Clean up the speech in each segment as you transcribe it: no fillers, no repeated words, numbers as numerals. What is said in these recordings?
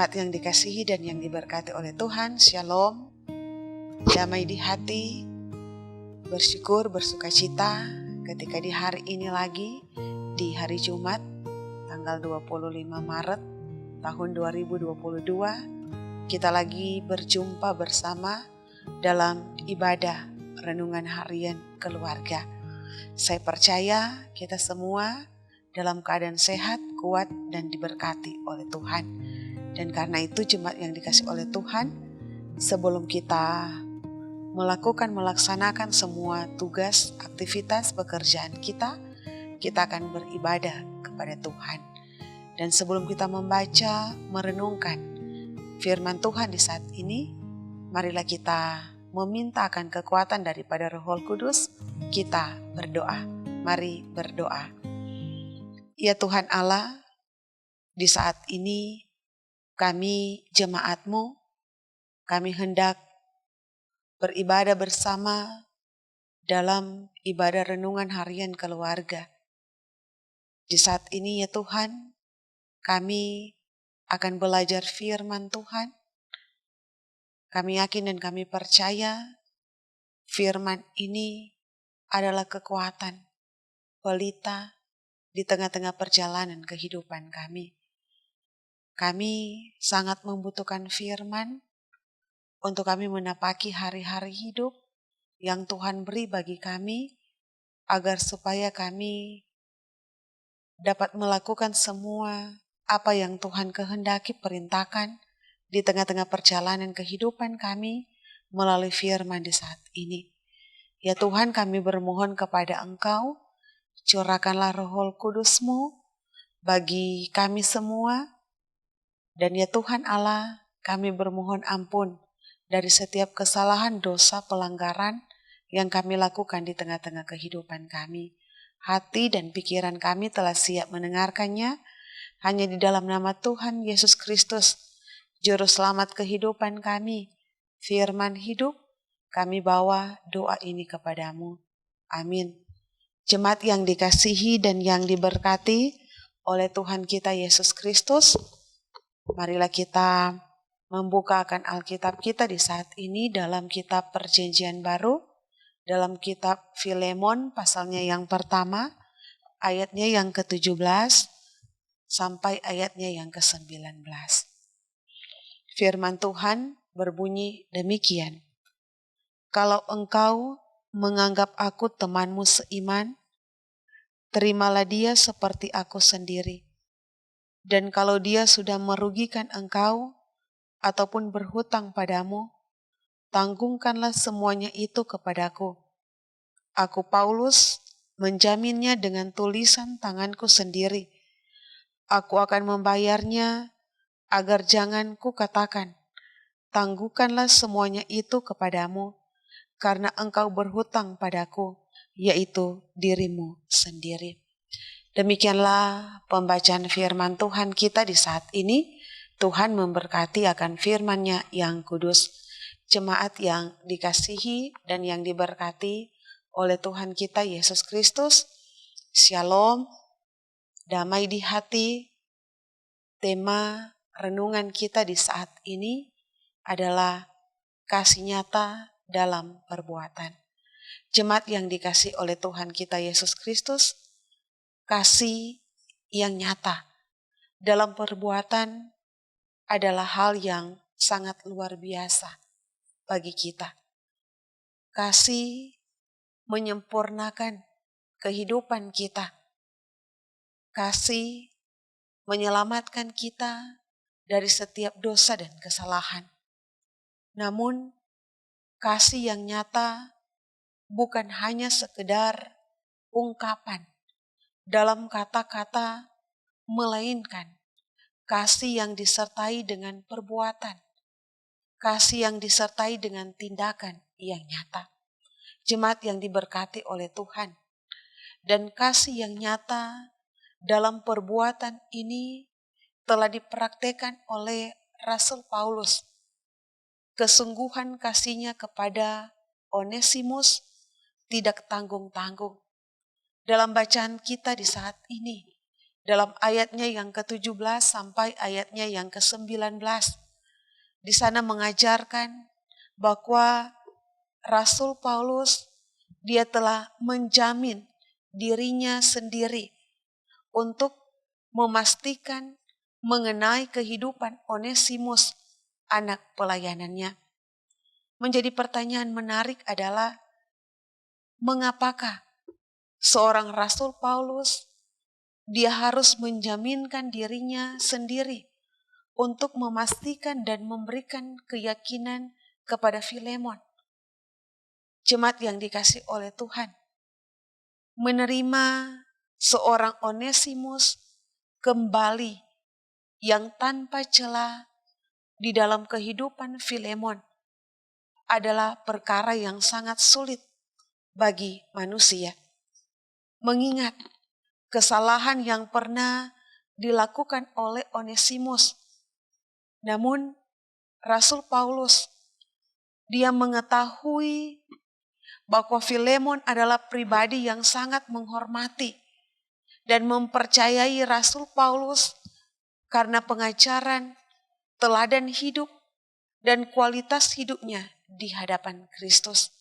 Jemaat yang dikasihi dan yang diberkati oleh Tuhan, Shalom, damai di hati, bersyukur, bersukacita ketika di hari ini lagi, di hari Jumat, tanggal 25 Maret tahun 2022, kita lagi berjumpa bersama dalam ibadah renungan harian keluarga. Saya percaya kita semua dalam keadaan sehat, kuat, dan diberkati oleh Tuhan. Dan karena itu jemaat yang dikasih oleh Tuhan, sebelum kita melaksanakan semua tugas, aktivitas, pekerjaan kita akan beribadah kepada Tuhan. Dan sebelum kita membaca, merenungkan firman Tuhan di saat ini, marilah kita meminta akan kekuatan daripada Roh Kudus. Kita berdoa. Mari berdoa. Ya Tuhan Allah, di saat ini kami jemaat-Mu, kami hendak beribadah bersama dalam ibadah renungan harian keluarga. Di saat ini ya Tuhan, kami akan belajar firman Tuhan. Kami yakin dan kami percaya firman ini adalah kekuatan, pelita di tengah-tengah perjalanan kehidupan kami. Kami sangat membutuhkan firman untuk kami menapaki hari-hari hidup yang Tuhan beri bagi kami, agar supaya kami dapat melakukan semua apa yang Tuhan kehendaki perintahkan di tengah-tengah perjalanan kehidupan kami melalui firman di saat ini. Ya Tuhan, kami bermohon kepada Engkau, curahkanlah Roh Kudus-Mu bagi kami semua. Dan ya Tuhan Allah, kami bermohon ampun dari setiap kesalahan, dosa, pelanggaran yang kami lakukan di tengah-tengah kehidupan kami. Hati dan pikiran kami telah siap mendengarkannya hanya di dalam nama Tuhan Yesus Kristus, Juru Selamat kehidupan kami, firman hidup, kami bawa doa ini kepadamu. Amin. Jemaat yang dikasihi dan yang diberkati oleh Tuhan kita Yesus Kristus, marilah kita membukakan Alkitab kita di saat ini dalam kitab Perjanjian Baru, dalam kitab Filemon pasalnya yang pertama, ayatnya yang ke-17 sampai ayatnya yang ke-19. Firman Tuhan berbunyi demikian. Kalau engkau menganggap aku temanmu seiman, terimalah dia seperti aku sendiri. Dan kalau dia sudah merugikan engkau ataupun berhutang padamu, tanggungkanlah semuanya itu kepadaku. Aku Paulus menjaminnya dengan tulisan tanganku sendiri. Aku akan membayarnya agar jangan kukatakan, tangguhkanlah semuanya itu kepadamu, karena engkau berhutang padaku, yaitu dirimu sendiri. Demikianlah pembacaan firman Tuhan kita di saat ini. Tuhan memberkati akan firman-Nya yang kudus. Jemaat yang dikasihi dan yang diberkati oleh Tuhan kita Yesus Kristus, Shalom, damai di hati. Tema renungan kita di saat ini adalah kasih nyata dalam perbuatan. Jemaat yang dikasihi oleh Tuhan kita Yesus Kristus, kasih yang nyata dalam perbuatan adalah hal yang sangat luar biasa bagi kita. Kasih menyempurnakan kehidupan kita. Kasih menyelamatkan kita dari setiap dosa dan kesalahan. Namun, kasih yang nyata bukan hanya sekedar ungkapan dalam kata-kata, melainkan kasih yang disertai dengan perbuatan, kasih yang disertai dengan tindakan yang nyata. Jemaat yang diberkati oleh Tuhan, dan kasih yang nyata dalam perbuatan ini telah dipraktekkan oleh Rasul Paulus. Kesungguhan kasihnya kepada Onesimus tidak tanggung-tanggung. Dalam bacaan kita di saat ini, dalam ayatnya yang ke-17 sampai ayatnya yang ke-19. Di sana mengajarkan bahwa Rasul Paulus dia telah menjamin dirinya sendiri untuk memastikan mengenai kehidupan Onesimus, anak pelayanannya. Menjadi pertanyaan menarik adalah, mengapakah seorang Rasul Paulus dia harus menjaminkan dirinya sendiri untuk memastikan dan memberikan keyakinan kepada Filemon, jemaat yang dikasihi oleh Tuhan, menerima seorang Onesimus kembali yang tanpa celah di dalam kehidupan Filemon adalah perkara yang sangat sulit bagi manusia. Mengingat kesalahan yang pernah dilakukan oleh Onesimus. Namun Rasul Paulus dia mengetahui bahwa Filemon adalah pribadi yang sangat menghormati dan mempercayai Rasul Paulus karena pengajaran, teladan hidup, dan kualitas hidupnya di hadapan Kristus.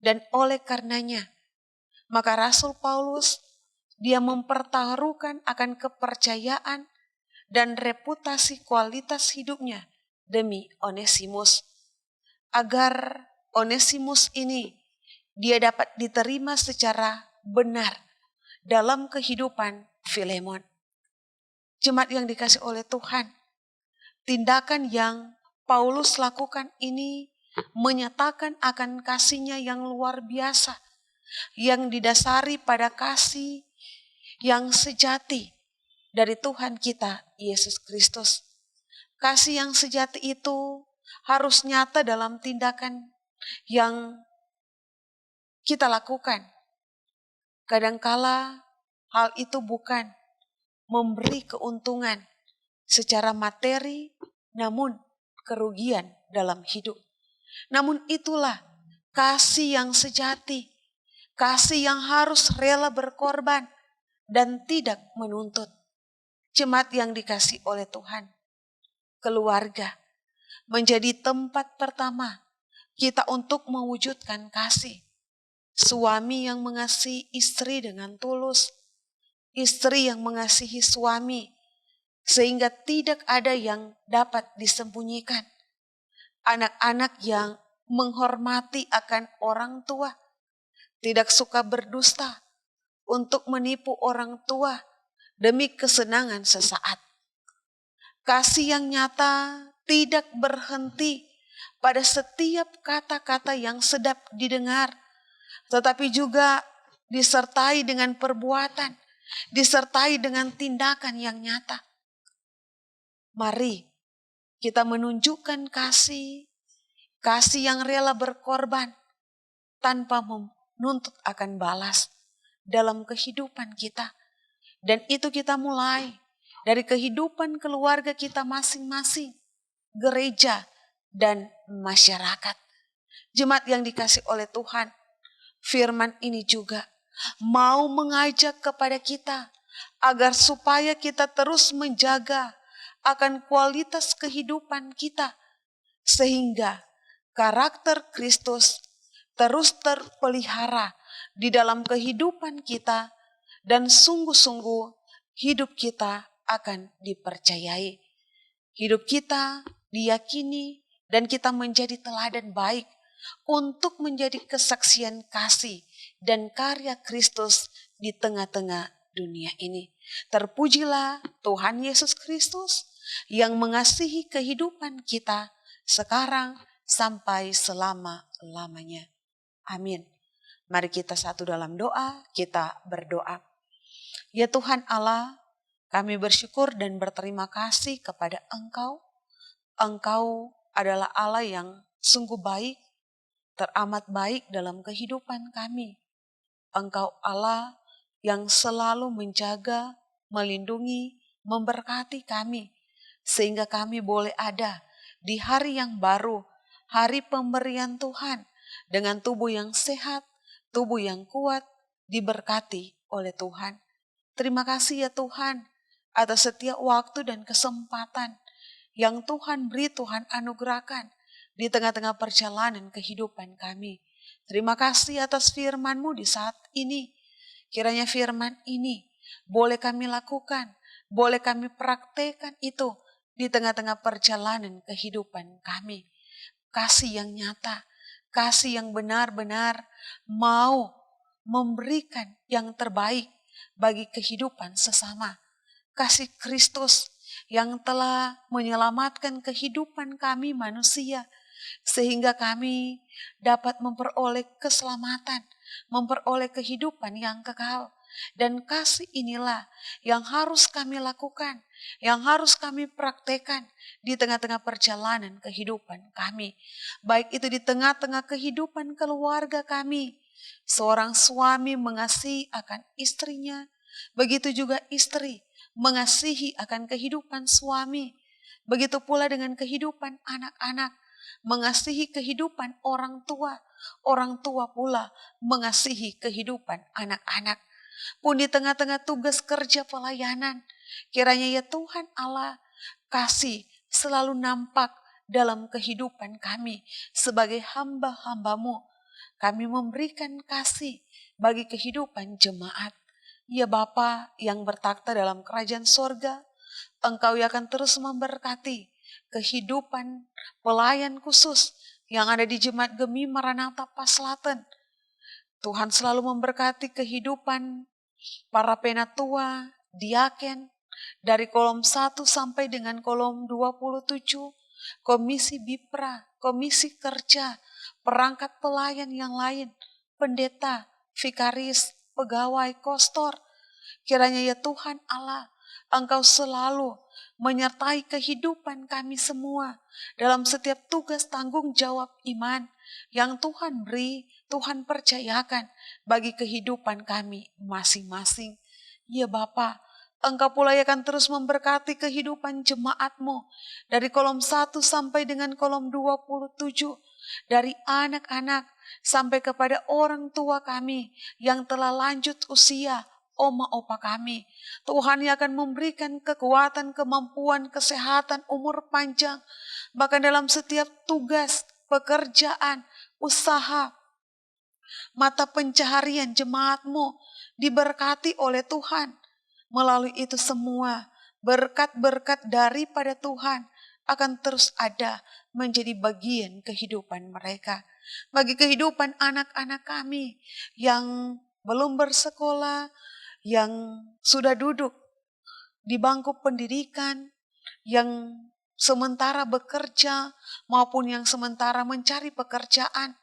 Dan oleh karenanya, maka Rasul Paulus dia mempertaruhkan akan kepercayaan dan reputasi kualitas hidupnya demi Onesimus, agar Onesimus ini dia dapat diterima secara benar dalam kehidupan Filemon. Jemaat yang dikasihi oleh Tuhan, tindakan yang Paulus lakukan ini menyatakan akan kasihnya yang luar biasa, yang didasari pada kasih yang sejati dari Tuhan kita Yesus Kristus. Kasih yang sejati itu harus nyata dalam tindakan yang kita lakukan. Kadangkala hal itu bukan memberi keuntungan secara materi, namun kerugian dalam hidup. Namun itulah kasih yang sejati, kasih yang harus rela berkorban dan tidak menuntut. Jemaat yang dikasihi oleh Tuhan, keluarga menjadi tempat pertama kita untuk mewujudkan kasih. Suami yang mengasihi istri dengan tulus, istri yang mengasihi suami, sehingga tidak ada yang dapat disembunyikan. Anak-anak yang menghormati akan orang tua, tidak suka berdusta untuk menipu orang tua demi kesenangan sesaat. Kasih yang nyata tidak berhenti pada setiap kata-kata yang sedap didengar, tetapi juga disertai dengan perbuatan, disertai dengan tindakan yang nyata. Mari kita menunjukkan kasih yang rela berkorban tanpa menuntut akan balas dalam kehidupan kita. Dan itu kita mulai dari kehidupan keluarga kita masing-masing, gereja, dan masyarakat. Jemaat yang dikasihi oleh Tuhan, firman ini juga mau mengajak kepada kita agar supaya kita terus menjaga akan kualitas kehidupan kita, sehingga karakter Kristus terus terpelihara di dalam kehidupan kita, dan sungguh-sungguh hidup kita akan dipercayai. Hidup kita diyakini dan kita menjadi teladan baik untuk menjadi kesaksian kasih dan karya Kristus di tengah-tengah dunia ini. Terpujilah Tuhan Yesus Kristus yang mengasihi kehidupan kita sekarang sampai selama-lamanya. Amin. Mari kita satu dalam doa, kita berdoa. Ya Tuhan Allah, kami bersyukur dan berterima kasih kepada Engkau. Engkau adalah Allah yang sungguh baik, teramat baik dalam kehidupan kami. Engkau Allah yang selalu menjaga, melindungi, memberkati kami, sehingga kami boleh ada di hari yang baru, hari pemberian Tuhan, dengan tubuh yang sehat, tubuh yang kuat, diberkati oleh Tuhan. Terima kasih ya Tuhan atas setiap waktu dan kesempatan yang Tuhan beri, Tuhan anugerahkan di tengah-tengah perjalanan kehidupan kami. Terima kasih atas firman-Mu di saat ini. Kiranya firman ini boleh kami lakukan, boleh kami praktekkan itu di tengah-tengah perjalanan kehidupan kami. Kasih yang nyata, kasih yang benar-benar mau memberikan yang terbaik bagi kehidupan sesama. Kasih Kristus yang telah menyelamatkan kehidupan kami manusia, sehingga kami dapat memperoleh keselamatan, memperoleh kehidupan yang kekal. Dan kasih inilah yang harus kami lakukan, yang harus kami praktekkan di tengah-tengah perjalanan kehidupan kami. Baik itu di tengah-tengah kehidupan keluarga kami. Seorang suami mengasihi akan istrinya, begitu juga istri mengasihi akan kehidupan suami. Begitu pula dengan kehidupan anak-anak, mengasihi kehidupan orang tua pula mengasihi kehidupan anak-anak. Pun di tengah-tengah tugas kerja pelayanan, kiranya ya Tuhan Allah, kasih selalu nampak dalam kehidupan kami sebagai hamba-hamba-Mu. Kami memberikan kasih bagi kehidupan jemaat. Ya Bapa yang bertakhta dalam kerajaan sorga, Engkau yang akan terus memberkati kehidupan pelayan khusus yang ada di Jemaat Gemi Maranatha Paslaten. Tuhan selalu memberkati kehidupan para penatua, diaken, dari kolom 1 sampai dengan kolom 27, komisi BIPRA, komisi kerja, perangkat pelayan yang lain, pendeta, vikaris, pegawai, kostor. Kiranya ya Tuhan Allah, Engkau selalu menyertai kehidupan kami semua dalam setiap tugas tanggung jawab iman yang Tuhan beri, Tuhan percayakan bagi kehidupan kami masing-masing. Ya Bapa, Engkau pula akan terus memberkati kehidupan jemaat-Mu dari kolom 1 sampai dengan kolom 27, dari anak-anak sampai kepada orang tua kami yang telah lanjut usia, oma opa kami. Tuhan yang akan memberikan kekuatan, kemampuan, kesehatan, umur panjang, bahkan dalam setiap tugas, pekerjaan, usaha, mata pencaharian jemaat-Mu diberkati oleh Tuhan. Melalui itu semua, berkat-berkat daripada Tuhan akan terus ada menjadi bagian kehidupan mereka. Bagi kehidupan anak-anak kami yang belum bersekolah, yang sudah duduk di bangku pendidikan, yang sementara bekerja maupun yang sementara mencari pekerjaan,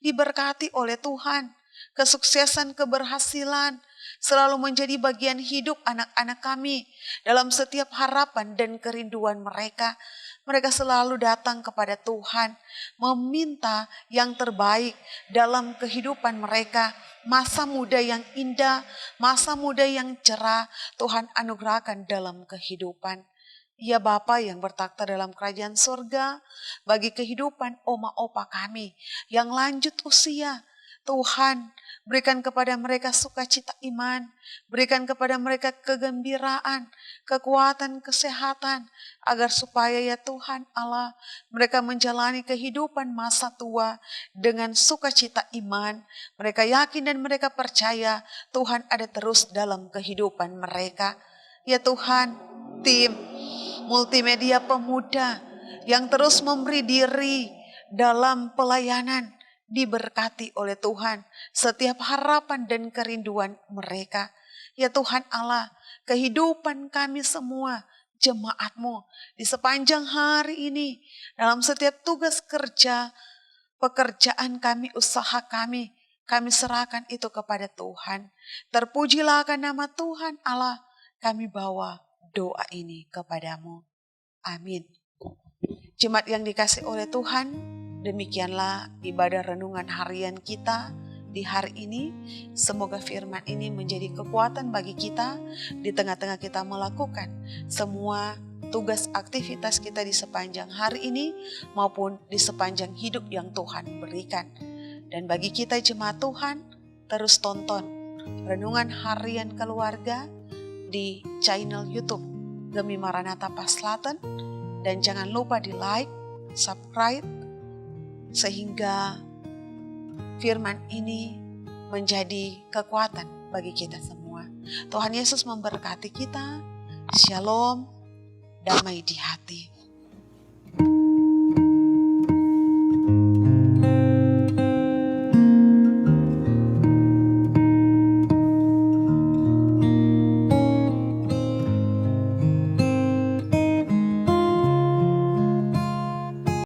diberkati oleh Tuhan. Kesuksesan, keberhasilan selalu menjadi bagian hidup anak-anak kami dalam setiap harapan dan kerinduan mereka. Mereka selalu datang kepada Tuhan, meminta yang terbaik dalam kehidupan mereka. Masa muda yang indah, masa muda yang cerah, Tuhan anugerahkan dalam kehidupan. Ya Bapa yang bertakhta dalam kerajaan surga, bagi kehidupan oma opa kami yang lanjut usia, Tuhan berikan kepada mereka sukacita iman, berikan kepada mereka kegembiraan, kekuatan, kesehatan, agar supaya ya Tuhan Allah, mereka menjalani kehidupan masa tua dengan sukacita iman. Mereka yakin dan mereka percaya Tuhan ada terus dalam kehidupan mereka. Ya Tuhan, tim multimedia pemuda yang terus memberi diri dalam pelayanan, diberkati oleh Tuhan setiap harapan dan kerinduan mereka. Ya Tuhan Allah, kehidupan kami semua, jemaat-Mu di sepanjang hari ini, dalam setiap tugas kerja, pekerjaan kami, usaha kami serahkan itu kepada Tuhan. Terpujilah akan nama Tuhan Allah, kami bawa doa ini kepadamu. Amin. Jemaat yang dikasihi oleh Tuhan, demikianlah ibadah renungan harian kita di hari ini. Semoga firman ini menjadi kekuatan bagi kita di tengah-tengah kita melakukan semua tugas aktivitas kita di sepanjang hari ini maupun di sepanjang hidup yang Tuhan berikan. Dan bagi kita jemaat Tuhan, terus tonton renungan harian keluarga di channel YouTube Gemi Maranatha Paslaten, dan jangan lupa di like, subscribe, sehingga firman ini menjadi kekuatan bagi kita semua. Tuhan Yesus memberkati kita. Shalom, damai di hati.